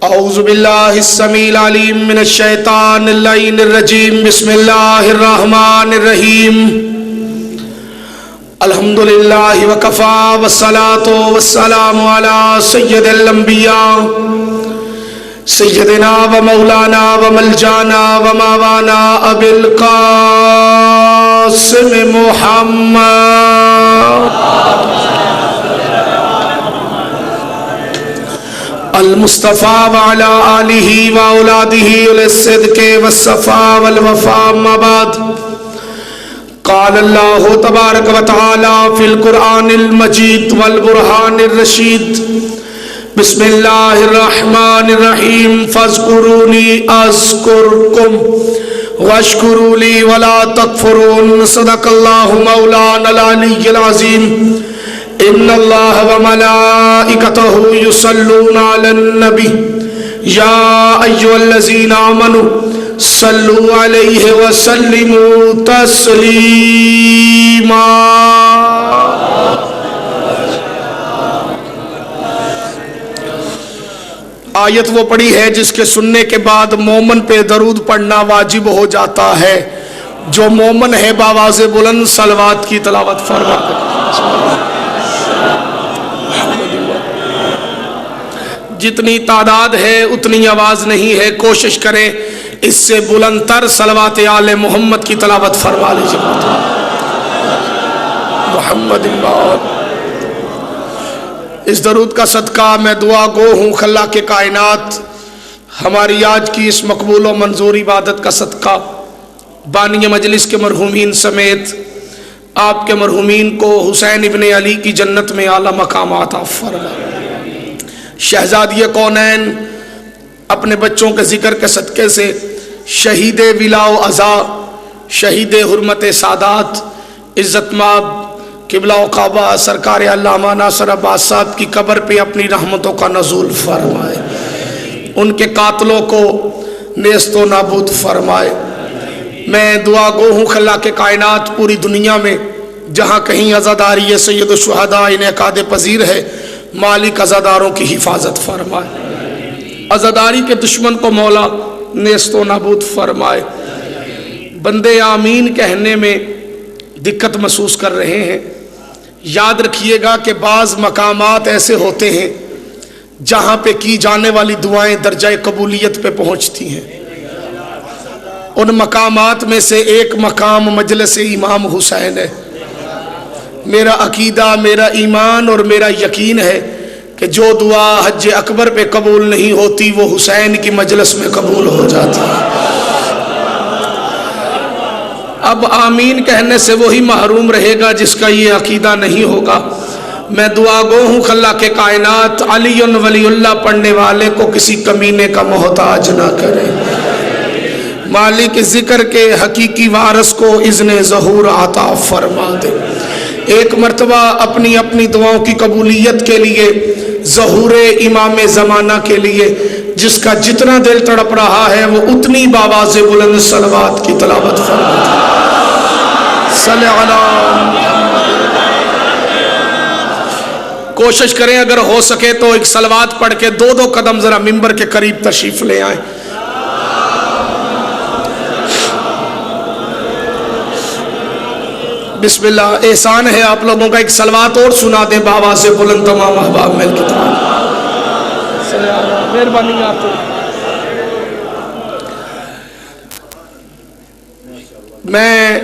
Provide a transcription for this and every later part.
اعوذ باللہ السمیع العلیم من الشیطان اللعین الرجیم بسم اللہ الرحمن الرحیم الحمدللہ وکفا والصلاة والسلام علی سید الانبیاء سیدنا و مولانا و ملجانا و ماوانا ابی القاسم محمد المصطفیٰ وعلی آلہ و اولادہ للصدق والصفاء والوفاء اما بعد قال اللہ تبارک و تعالی فی القرآن المجید والبرہان الرشید بسم اللہ الرحمن الرحیم فاذکرونی اذکرکم واشکروا لی ولا تکفرون صدق اللہ مولانا العلی العظیم ان اللہ وملائکتہ یصلون علی النبی یا ایھا الذین آمنوا صلوا علیہ وسلموا تسلیما۔ آیت وہ پڑھی ہے جس کے سننے کے بعد مومن پہ درود پڑھنا واجب ہو جاتا ہے۔ جو مومن ہے باواز بلند صلوات کی تلاوت فرما کر جتنی تعداد ہے اتنی آواز نہیں ہے، کوشش کریں اس سے بلند تر صلوات آل محمد کی تلاوت فرما لیجیے۔ محمد اس درود کا صدقہ میں دعا گو ہوں خلا کے کائنات ہماری آج کی اس مقبول و منظور عبادت کا صدقہ بانی مجلس کے مرحومین سمیت آپ کے مرحومین کو حسین ابن علی کی جنت میں اعلیٰ مقام عطا فرمائے۔ شہزادی کونین اپنے بچوں کے ذکر کے صدقے سے شہید ولا و عزا، شہید حرمت سادات، عزت مآب قبلہ و کعبہ سرکار علامہ ناصر عباس صاحب کی قبر پہ اپنی رحمتوں کا نزول فرمائے، ان کے قاتلوں کو نیست و نابود فرمائے۔ میں دعا گو ہوں خلا کے کائنات پوری دنیا میں جہاں کہیں عزاداری سید الشہداء انعقاد پذیر ہے، مالک عزاداروں کی حفاظت فرمائے، عزاداری کے دشمن کو مولا نیست و نابود فرمائے۔ بندے آمین کہنے میں دقت محسوس کر رہے ہیں، یاد رکھیے گا کہ بعض مقامات ایسے ہوتے ہیں جہاں پہ کی جانے والی دعائیں درجہ قبولیت پہ پہنچتی ہیں۔ ان مقامات میں سے ایک مقام مجلس امام حسین ہے۔ میرا عقیدہ، میرا ایمان اور میرا یقین ہے کہ جو دعا حج اکبر پہ قبول نہیں ہوتی وہ حسین کی مجلس میں قبول ہو جاتی ہے۔ اب آمین کہنے سے وہی محروم رہے گا جس کا یہ عقیدہ نہیں ہوگا۔ میں دعا گو ہوں خلا کے کائنات علی ولی اللہ پڑھنے والے کو کسی کمینے کا محتاج نہ کرے، مالک ذکر کے حقیقی وارث کو اذن ظہور عطا فرما دے۔ ایک مرتبہ اپنی اپنی دعاؤں کی قبولیت کے لیے ظہور امام زمانہ کے لیے جس کا جتنا دل تڑپ رہا ہے وہ اتنی باواز بلند صلوات کی تلاوت فرمائے۔ صلی علی کوشش کریں اگر ہو سکے تو ایک صلوات پڑھ کے دو قدم ذرا منبر کے قریب تشریف لے آئیں۔ بسم اللہ۔ احسان ہے آپ لوگوں کا ایک صلوات اور سنا دیں باواز بلند تمام احباب مل کے تمام۔ مہربانی آپ کو میں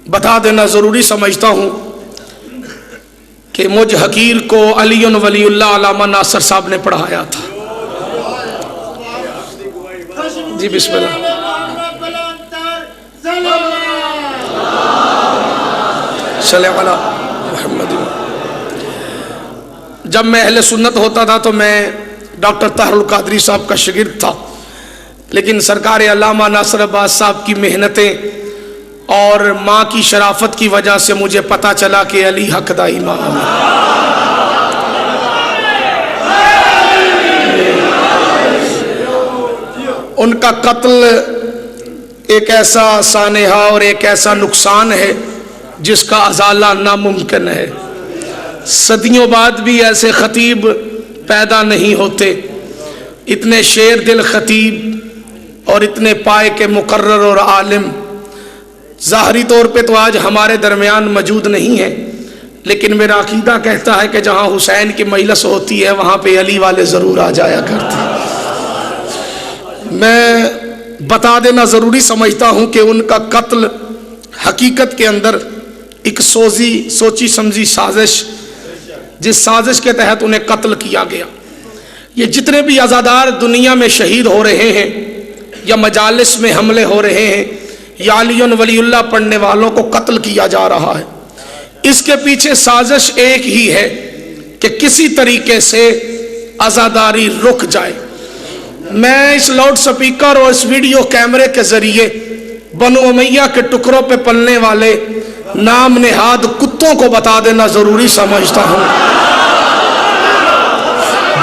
بتا دینا ضروری سمجھتا ہوں کہ مجھ حقیر کو علی ولی اللہ علامہ ناصر صاحب نے پڑھایا تھا۔ جی بسم اللہ۔ صلی علی محمد۔ جب میں اہل سنت ہوتا تھا تو میں ڈاکٹر طاہر القادری صاحب کا شاگرد تھا، لیکن سرکار علامہ ناصر عباس صاحب کی محنتیں اور ماں کی شرافت کی وجہ سے مجھے پتا چلا کہ علی حق دا امام ہے۔ ان کا قتل ایک ایسا سانحہ اور ایک ایسا نقصان ہے جس کا ازالہ ناممکن ہے۔ صدیوں بعد بھی ایسے خطیب پیدا نہیں ہوتے اتنے شیر دل خطیب اور اتنے پائے کے مقرر اور عالم ظاہری طور پہ تو آج ہمارے درمیان موجود نہیں ہے، لیکن میرا عقیدہ کہتا ہے کہ جہاں حسین کی مجلس ہوتی ہے وہاں پہ علی والے ضرور آ جایا کرتے ہیں۔ میں بتا دینا ضروری سمجھتا ہوں کہ ان کا قتل حقیقت کے اندر ایک سوچی سمجھی سازش، جس سازش کے تحت انہیں قتل کیا گیا۔ یہ جتنے بھی عزادار دنیا میں شہید ہو رہے ہیں یا مجالس میں حملے ہو رہے ہیں یا علی ولی اللہ پڑھنے والوں کو قتل کیا جا رہا ہے، اس کے پیچھے سازش ایک ہی ہے کہ کسی طریقے سے عزاداری رک جائے۔ میں اس لاؤڈ سپیکر اور اس ویڈیو کیمرے کے ذریعے بنو امیہ کے ٹکڑوں پہ پلنے والے نام نہاد کتوں کو بتا دینا ضروری سمجھتا ہوں،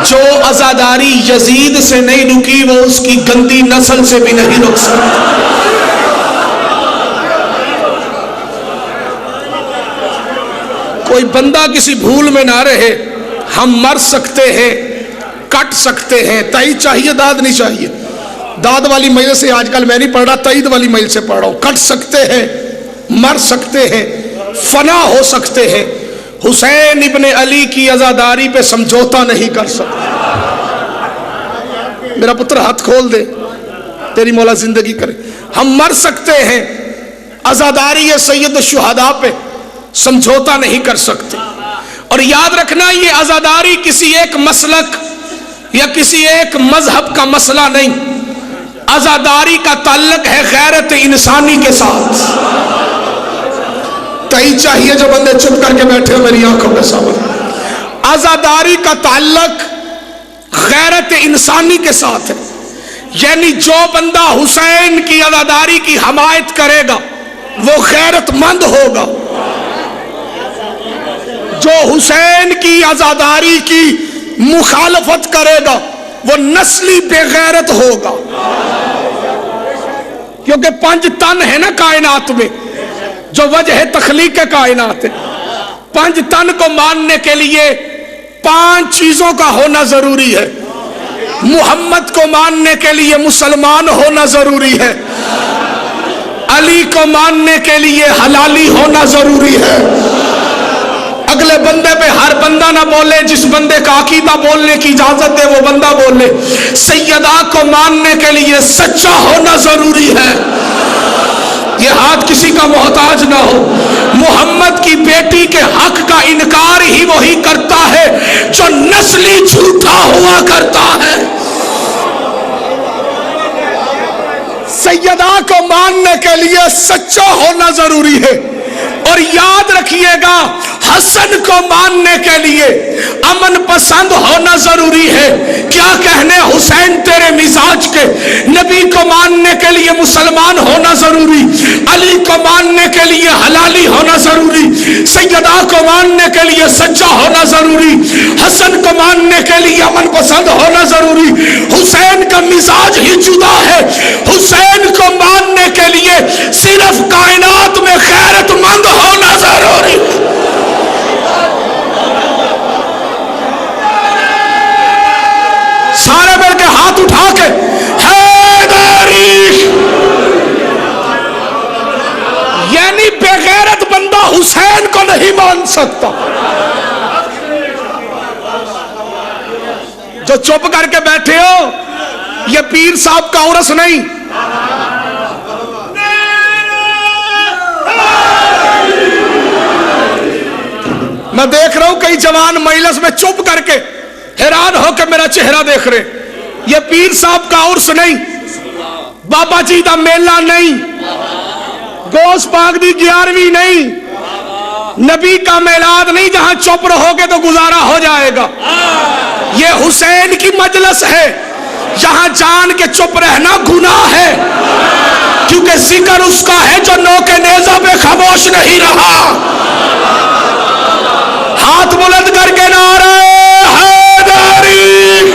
جو عزاداری یزید سے نہیں رکی وہ اس کی گندی نسل سے بھی نہیں رک سکتی۔ کوئی بندہ کسی بھول میں نہ رہے، ہم مر سکتے ہیں، کٹ سکتے ہیں، تائید چاہیے، داد نہیں چاہیے۔ داد والی میل سے آج کل میں نہیں پڑھ رہا، تائید والی میل سے پڑھ رہا ہوں۔ کٹ سکتے ہیں، مر سکتے ہیں، فنا ہو سکتے ہیں، حسین ابن علی کی عزاداری پہ سمجھوتا نہیں کر سکتے۔ میرا پتر ہاتھ کھول دے، تیری مولا زندگی کرے۔ ہم مر سکتے ہیں، عزاداری سید الشہداء پہ سمجھوتا نہیں کر سکتے۔ اور یاد رکھنا یہ عزاداری کسی ایک مسلک یا کسی ایک مذہب کا مسئلہ نہیں، عزاداری کا تعلق ہے غیرت انسانی کے ساتھ۔ تئی چاہیے جو بندے چپ کر کے بیٹھے ہو میری آنکھوں کے سامنے، عزاداری کا تعلق غیرت انسانی کے ساتھ ہے۔ یعنی جو بندہ حسین کی عزاداری کی حمایت کرے گا وہ غیرت مند ہوگا، جو حسین کی عزاداری کی مخالفت کرے گا وہ نسلی بے غیرت ہوگا۔ کیونکہ 5 تن ہے نا کائنات میں، جو وجہ تخلیق کائنات ہے۔ 5 تن کو ماننے کے لیے 5 چیزوں کا ہونا ضروری ہے۔ محمد کو ماننے کے لیے مسلمان ہونا ضروری ہے، علی کو ماننے کے لیے حلالی ہونا ضروری ہے۔ اگلے بندے پہ ہر بندہ نہ بولے، جس بندے کا عقیدہ بولنے کی اجازت دے وہ بندہ بولے۔ سیدہ کو ماننے کے لیے سچا ہونا ضروری ہے، یہ ہاتھ کسی کا محتاج نہ ہو۔ محمد کی بیٹی کے حق کا انکار ہی وہی کرتا ہے جو نسلی جھوٹا ہوا کرتا ہے۔ سیدہ کو ماننے کے لیے سچا ہونا ضروری ہے۔ اور یاد رکھیے گا حسن کو ماننے کے لیے امن پسند ہونا ضروری ہے۔ کیا کہنے حسین تیرے مزاج کے، نبی کو ماننے کے لیے مسلمان ہونا ضروری، علی کو ماننے کے لیے حلالی ہونا ضروری، سیدہ کو ماننے کے لیے سچا ہونا ضروری، حسن کو ماننے کے لیے امن پسند ہونا ضروری۔ حسین کا مزاج ہی جدا ہے، حسین کو ماننے کے لیے صرف کائنات میں غیرت مند ہونا ضروری۔ سارے مل کے ہاتھ اٹھا کے حیدری، یعنی بے غیرت بندہ حسین کو نہیں مان سکتا۔ جو چپ کر کے بیٹھے ہو یہ پیر صاحب کا عرس نہیں، میں دیکھ رہا ہوں کئی جوان مجلس میں چپ کر کے حیران ہو کے میرا چہرہ دیکھ رہے۔ یہ پیر صاحب کا عرس نہیں، بابا جی دا میلہ نہیں، گوس پاک دی 11ویں نہیں، نبی کا میلاد نہیں جہاں چپ رہو گے تو گزارا ہو جائے گا۔ یہ حسین کی مجلس ہے، یہاں جان کے چپ رہنا گناہ ہے، کیونکہ ذکر اس کا ہے جو نوکے نیزہ پہ خاموش نہیں رہا۔ ہاتھ بلند کر کے نعرہ حیدری۔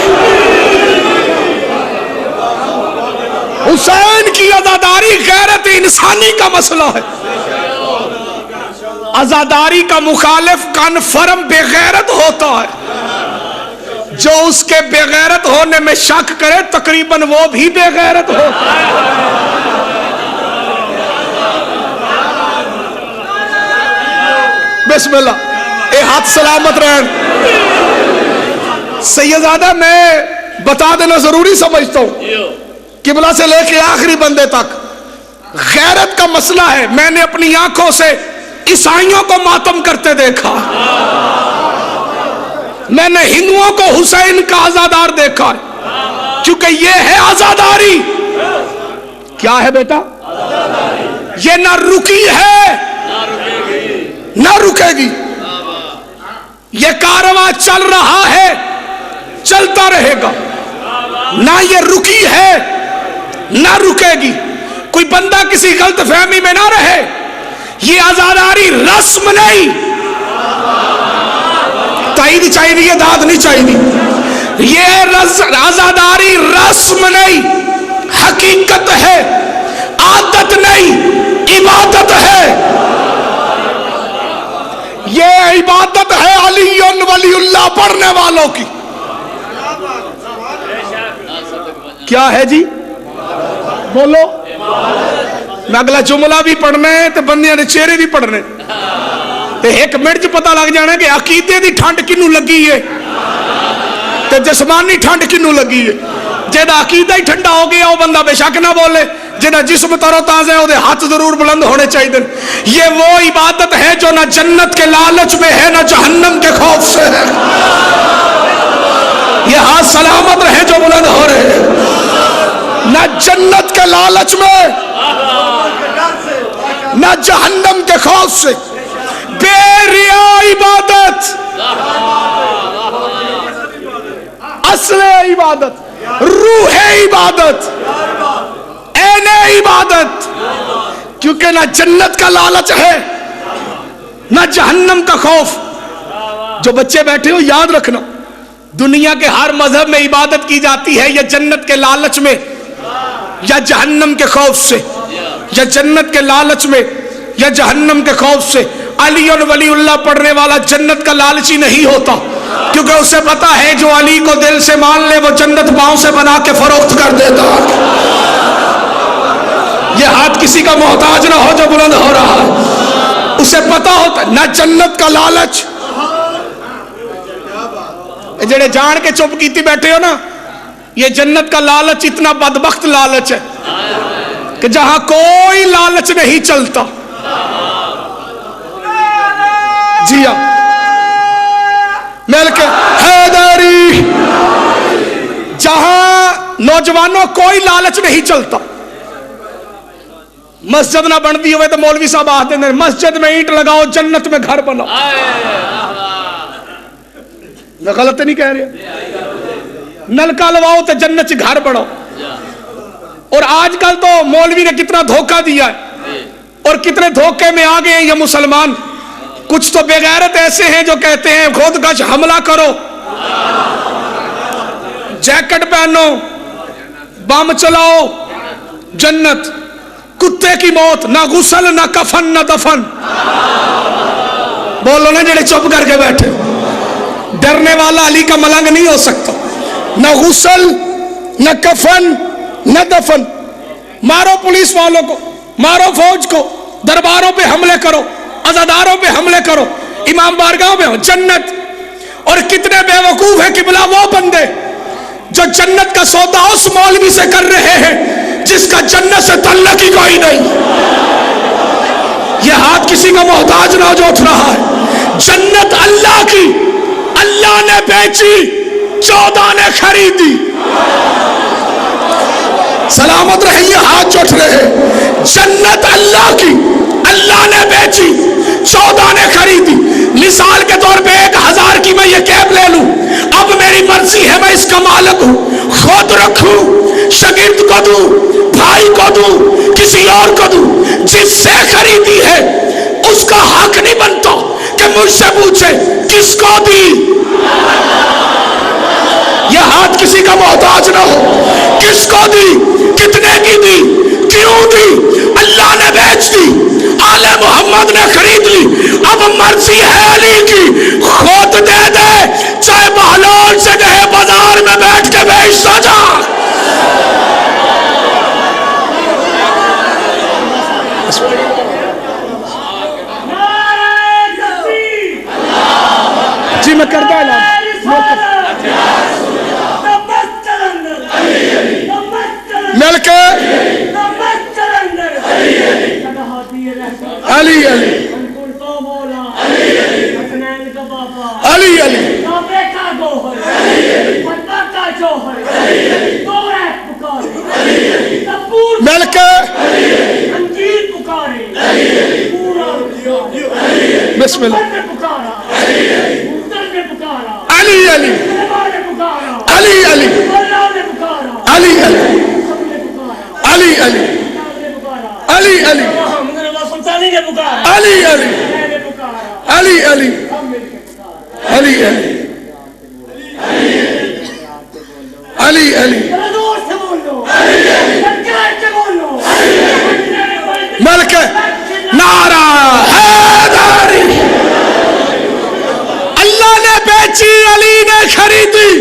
حسین کی عزاداری غیرت انسانی کا مسئلہ ہے۔ عزاداری کا مخالف کنفرم بے غیرت ہوتا ہے۔ جو اس کے بے غیرت ہونے میں شک کرے تقریباً وہ بھی بے غیرت ہو. بسم اللہ. اے ہاتھ سلامت رہن. سیدزادہ میں بتا دینا ضروری سمجھتا ہوں قبلہ سے لے کے آخری بندے تک غیرت کا مسئلہ ہے. میں نے اپنی آنکھوں سے عیسائیوں کو ماتم کرتے دیکھا, میں نے ہندوؤں کو حسین کا عزادار دیکھا ہے, کیونکہ یہ ہے عزاداری. کیا ہے بیٹا؟ یہ نہ رکی ہے نہ رکے گی. یہ کارواں چل رہا ہے, چلتا رہے گا. نہ یہ رکی ہے نہ رکے گی. کوئی بندہ کسی غلط فہمی میں نہ رہے. یہ عزاداری رسم نہیں. تائید چاہیے, داد نہیں چاہیے. یہ عزاداری رسم نہیں, حقیقت ہے, عادت نہیں, عبادت ہے. یہ عبادت ہے علی ولی اللہ پڑھنے والوں کی. کیا ہے جی؟ بولو. میں اگلا جملہ بھی پڑھنا ہے تو بندیاں نے چہرے بھی پڑھنے. ایک منٹ پتہ لگ جانا کہ عقیدے دی ٹھنڈ کنوں لگی ہے تے جسمانی ٹھنڈ کنوں لگی ہے. جہاں عقیدہ ہی ٹھنڈا ہو گیا وہ بندہ بے شک نہ بولے. جہاں جسم تر و تازہ ہے وہ ہاتھ ضرور بلند ہونے چاہیے. یہ وہ عبادت ہے جو نہ جنت کے لالچ میں ہے نہ جہنم کے خوف سے ہے. یہ ہاتھ سلامت رہے جو بلند ہو رہے ہیں. نہ جنت کے لالچ میں نہ جہنم کے خوف سے. بے ریا عبادت, اصل عبادت, روح عبادت, عین عبادت. کیونکہ نہ جنت کا لالچ ہے نہ جہنم کا خوف. جو بچے بیٹھے ہو یاد رکھنا, دنیا کے ہر مذہب میں عبادت کی جاتی ہے یا جنت کے لالچ میں یا جہنم کے خوف سے, یا جنت کے لالچ میں یا جہنم کے خوف سے. علی ولی اللہ پڑھنے والا جنت کا لالچی نہیں ہوتا, کیونکہ اسے پتا ہے جو علی کو دل سے مان لے وہ جنت پاؤں سے بنا کے فروخت کر دیتا. یہ ہاتھ کسی کا محتاج نہ ہو جو بلند ہو رہا ہے. اسے پتا ہوتا نہ جنت کا لالچ. جڑے جان کے چپ کیتی بیٹھے ہو نا, یہ جنت کا لالچ اتنا بدبخت لالچ ہے کہ جہاں کوئی لالچ نہیں چلتا. جی ہاں, مل کے حیدری. جہاں نوجوانوں کوئی لالچ نہیں چلتا. مسجد نہ بنتی ہوئے تو مولوی صاحب آتے ہیں مسجد میں اینٹ لگاؤ جنت میں گھر بناؤ. میں غلط نہیں کہہ رہا. نلکا لواؤ تو جنت سے گھر بناؤ. اور آج کل تو مولوی نے کتنا دھوکہ دیا ہے اور کتنے دھوکے میں آ گئے ہیں یہ مسلمان. کچھ تو بے غیرت ایسے ہیں جو کہتے ہیں خود کش حملہ کرو, جیکٹ پہنو, بم چلاؤ, جنت. کتے کی موت, نہ غسل نہ کفن نہ دفن. بولو نا جڑے چپ کر کے بیٹھے. ڈرنے والا علی کا ملنگ نہیں ہو سکتا. نہ غسل نہ کفن نہ دفن. مارو پولیس والوں کو, مارو فوج کو, درباروں پہ حملے کرو, عزاداروں پہ حملے کرو, امام بارگاہوں پہ جنت. اور کتنے بے وقوف ہیں قبلہ وہ بندے جو جنت کا سودا اس مولوی سے کر رہے ہیں جس کا جنت سے تعلق ہی کوئی نہیں. یہ ہاتھ کسی کا محتاج نہ جو اٹھ رہا ہے. جنت اللہ کی, اللہ نے بیچی, 14 نے خریدی. سلامت رہے یہ ہاتھ جو اٹھ رہے. جنت اللہ کی, اللہ نے بیچی, 14 نے خریدی. مثال کے طور پہ 1000 کی میں یہ کیب لے لوں, اب میری مرضی ہے میں اس کا مالک ہوں, خود رکھوں, شاگرد کو دوں, بھائی کو دوں, کسی اور کو دوں. جس سے خریدی ہے اس کا حق نہیں بنتا کہ مجھ سے پوچھے کس کو دی. یہ ہاتھ کسی کا محتاج نہ ہو. کس کو دی, کتنے کی دی, کیوں دی؟ اللہ نے بیچ دی, آل محمد نے خرید لی. اب مرضی ہے علی کی, خود دے دے چاہے بہلول سے کہے بازار میں بیٹھ کے بیچ سو جا. جی میں کرتا اعلان. مل کے علی علی علی علی مل کے بسم اللہ. علی علی علی علی علی علی علی علی علی علی علی علی علی علی علی علی ملک نعرہ حیدری. اللہ نے بیچی علی نے خریدی.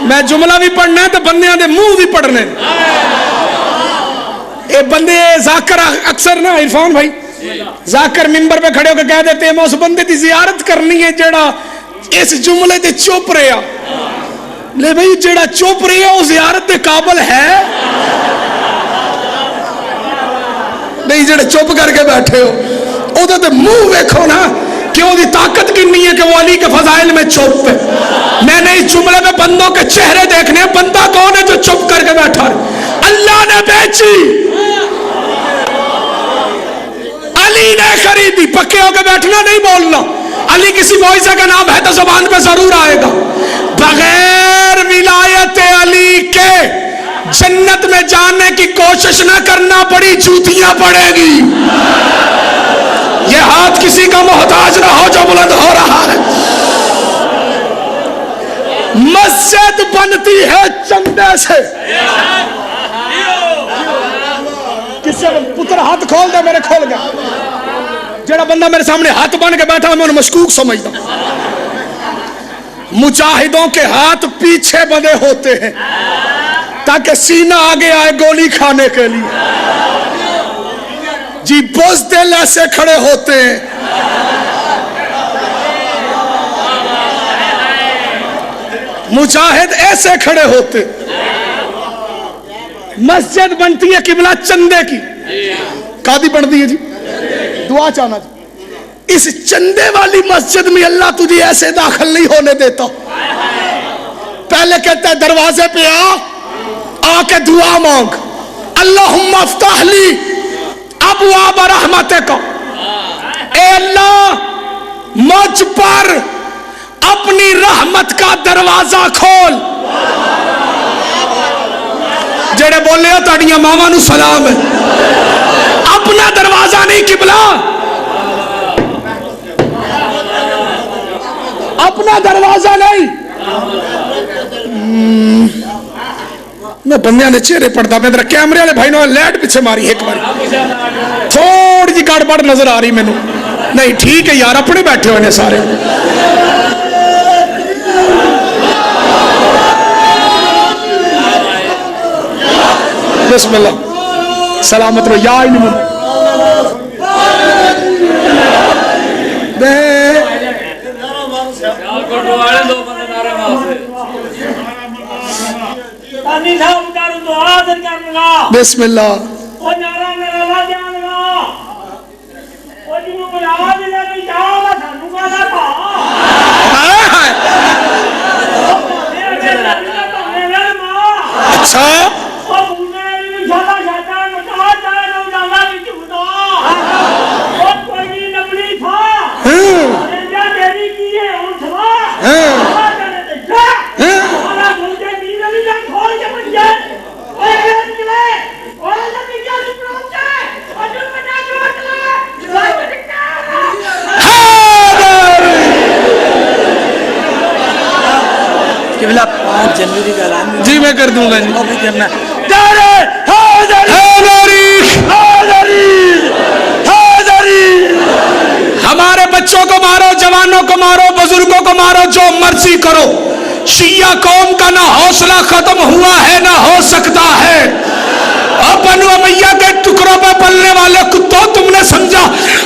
میں جملہ بھی پڑھنا ہے تو بندیاں دے منہ بھی پڑھنے. اے بندے ذاکر اکثر نا عرفان بھائی ذاکر ممبر پہ کھڑے ہو کے کہہ دیتے ہیں میں اس بندے دی زیارت کرنی ہے جیڑا اس جملے دے چپ رہا. لے بھائی جیڑا چپ رہا وہ زیارت دے قابل ہے نہیں. جیڑے چپ کر کے بیٹھے ہو او تے منہ ویکھو نا کہ وہ دی طاقت کنی ہے کہ وہ علی کے فضائل میں چپ ہے. میں نے اس جملے میں بندوں کے چہرے دیکھنے. بندہ کون ہے جو چپ کر کے بیٹھا ہے؟ اللہ نے بیچی علی نے خریدی. پکے ہو کے بیٹھنا نہیں بولنا. علی کسی معجزہ کا نام ہے تو زبان پہ ضرور آئے گا. بغیر ولایت علی کے جنت میں جانے کی کوشش نہ کرنا پڑی جوتیاں پڑے گی. یہ ہاتھ کسی کا محتاج نہ ہو جو بلند ہو رہا ہے. مسجد بنتی ہے چندے سے. کسی پتر ہاتھ کھول دے میرے کھول گیا. جڑا بندہ میرے سامنے ہاتھ بن کے بیٹھا میں انہیں مشکوک سمجھتا. مجاہدوں کے ہاتھ پیچھے بندے ہوتے ہیں تاکہ سینہ آگے آئے گولی کھانے کے لیے. جی بزدل ایسے کھڑے ہوتے ہیں. مجاہد ایسے کھڑے ہوتے. مسجد بنتی ہے قبلہ چندے کی. قاضی بنتی ہے جی دعا چاہنا جی. اس چندے والی مسجد میں اللہ تجھے ایسے داخل نہیں ہونے دیتا. پہلے کہتا ہے دروازے پہ آ کے دعا مانگ. اللہم افتح لی ابواب رحمتک. اے اللہ مجھ پر اپنی رحمت کا دروازہ کھول. جڑے بولے ہو تاڑیاں ماما نو سلام ہے. اپنا دروازہ نہیں قبلہ اپنا دروازہ نہیں. میں بندیاں نے چہرے پڑھتا میں ذرا کیمرے والے بھائی نے لائٹ پیچھے ماری ایک بار تھوڑی جی گڑبڑ نظر آ رہی مینوں. نہیں ٹھیک ہے یار اپنے بیٹھے ہوئے نے سارے. بسم اللہ سلامت رو یا علم بسم اللہ اچھا جنوری کا اعلان جی میں کر دوں گا جی. بھی کرنا ہمارے بچوں کو مارو، جوانوں کو مارو، بزرگوں کو مارو، جو مرضی کرو، شیعہ قوم کا نہ حوصلہ ختم ہوا ہے نہ ہو سکتا ہے۔ اور بنو امیہ کے ٹکڑوں پہ پلنے والے کتوں، تم نے سمجھا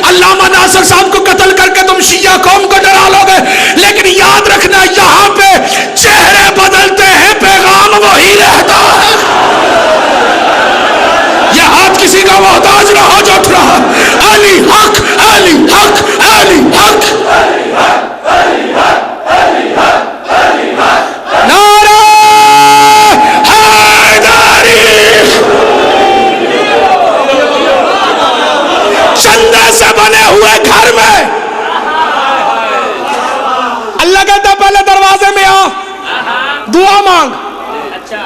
علامہ ناصر صاحب کو قتل کر کے تم شیعہ قوم کو ڈرا لو گے، لیکن یاد رکھنا یہاں پہ چہرے بدلتے ہیں، پیغام وہی رہتا ہے۔ یہ ہاتھ کسی کا محتاج نہ ہو جو اٹھ رہا، علی حق، علی حق، علی حق، نعرہ حیدری۔ چندے سے بنے ہوئے گھر میں اللہ کہتا ہے پہلے دروازے میں آ، دعا مانگ،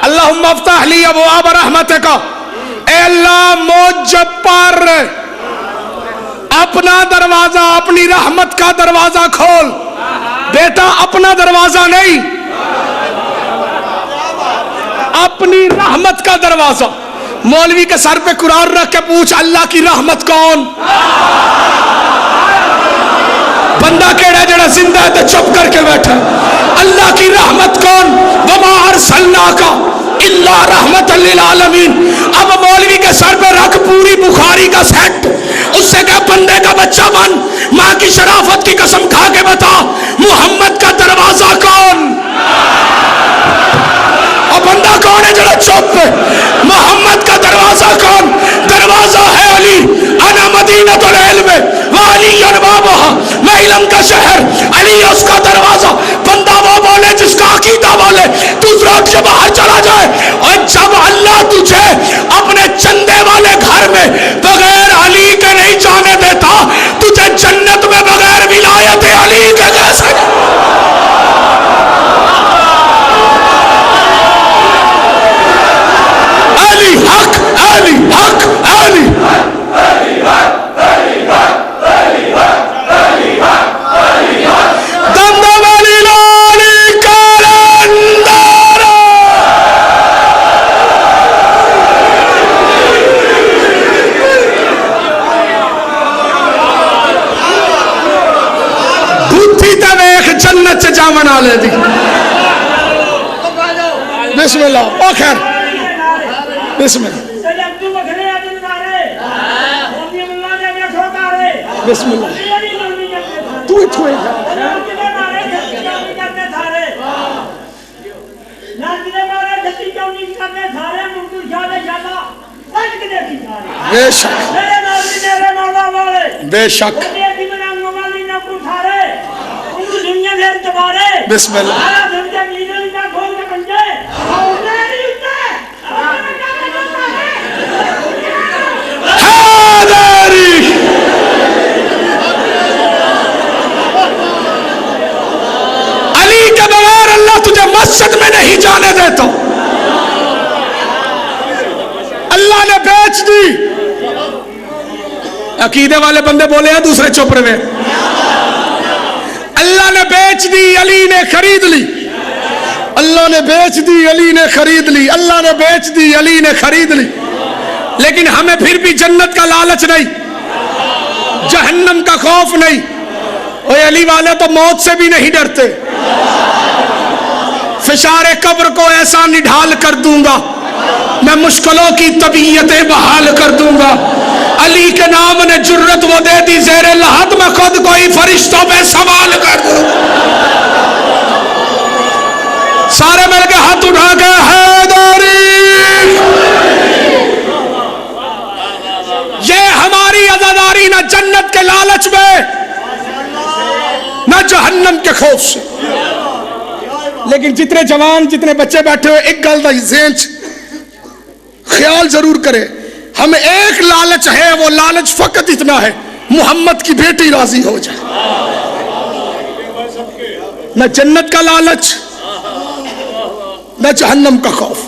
اللہم افتح لی ابواب رحمتک، اے اللہ مجھ پر اپنا دروازہ، اپنی رحمت کا دروازہ کھول۔ بیٹا اپنا دروازہ نہیں، اپنی رحمت کا دروازہ۔ مولوی کے سر پہ قرآن رکھ کے پوچھ اللہ کی رحمت کون؟ بندہ کیڑا جڑا زندہ ہے تو چپ کر کے بیٹھا، اللہ کی رحمت کون؟ وما ارسلناک الا رحمت للعالمین۔ اب مولوی کے سر پہ رکھ پوری بخاری کا سیٹ، اس سے کہا بندے کا بچہ بن، ماں کی شرافت کی قسم کھا کے بتا محمد کا دروازہ کون؟ اور بندہ کون ہے جڑا چپ ہے؟ محمد کا دروازہ کون؟ دروازہ ہے علی، انا مدینۃ العلم وعلی بابھا، میں علم کا شہر، علی اس کا دروازہ۔ بندہ وہ بولے جس کا عقیدہ بولے، دوسرا سے باہر چلا جائے۔ اور جب اللہ تجھے اپنے چندے والے گھر میں بغیر علی کے نہیں جانے دیتا، تجھے جنت میں بغیر ولایت علی کے کیسے؟ علی حق، علی حق، علی دمدم علی لالی کلندر۔ بھوتی تے ویکھ جنت چ جاون والے دی۔ بسم اللہ، او خیر بسم اللہ، بسم اللہ، تو اتھو ہے بے شک بے شک، بسم اللہ، حیدری۔ علی کے بغیر اللہ تجھے مسجد میں نہیں جانے دیتا۔ اللہ نے بیچ دی، عقیدے والے بندے بولے ہیں، دوسرے چپ رہے۔ اللہ نے بیچ دی، علی نے خرید لی۔ اللہ نے بیچ دی، علی نے خرید لی۔ اللہ نے بیچ دی، علی نے خرید لی۔ لیکن ہمیں پھر بھی جنت کا لالچ نہیں، جہنم کا خوف نہیں۔ اوے علی والے تو موت سے بھی نہیں ڈرتے۔ فشار قبر کو ایسا نڈھال کر دوں گا، میں مشکلوں کی طبیعتیں بحال کر دوں گا۔ علی کے نام نے جرت وہ دے دی، زیر لحد میں خود کوئی فرشتوں پہ سوال کر دوں۔ سارے مل کے ہاتھ اٹھا کے حیدری۔ یہ ہماری عزاداری نہ جنت کے لالچ میں نہ جہنم کے خوف سے۔ لیکن جتنے جوان جتنے بچے بیٹھے ہوئے ایک گل دا ذہن خیال ضرور کرے، ہمیں ایک لالچ ہے، وہ لالچ فقط اتنا ہے محمد کی بیٹی راضی ہو جائے۔ نہ جنت کا لالچ نہ جہنم کا خوف،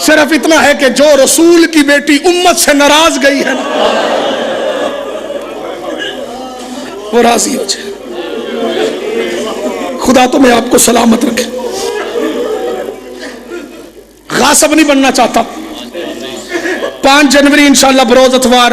صرف اتنا ہے کہ جو رسول کی بیٹی امت سے ناراض گئی ہے وہ راضی ہو جائے۔ خدا تمہیں آپ کو سلامت رکھے۔ غاصب نہیں بننا چاہتا۔ 5 جنوری انشاءاللہ بروز اتوار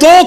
2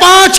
5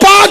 5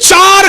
4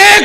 1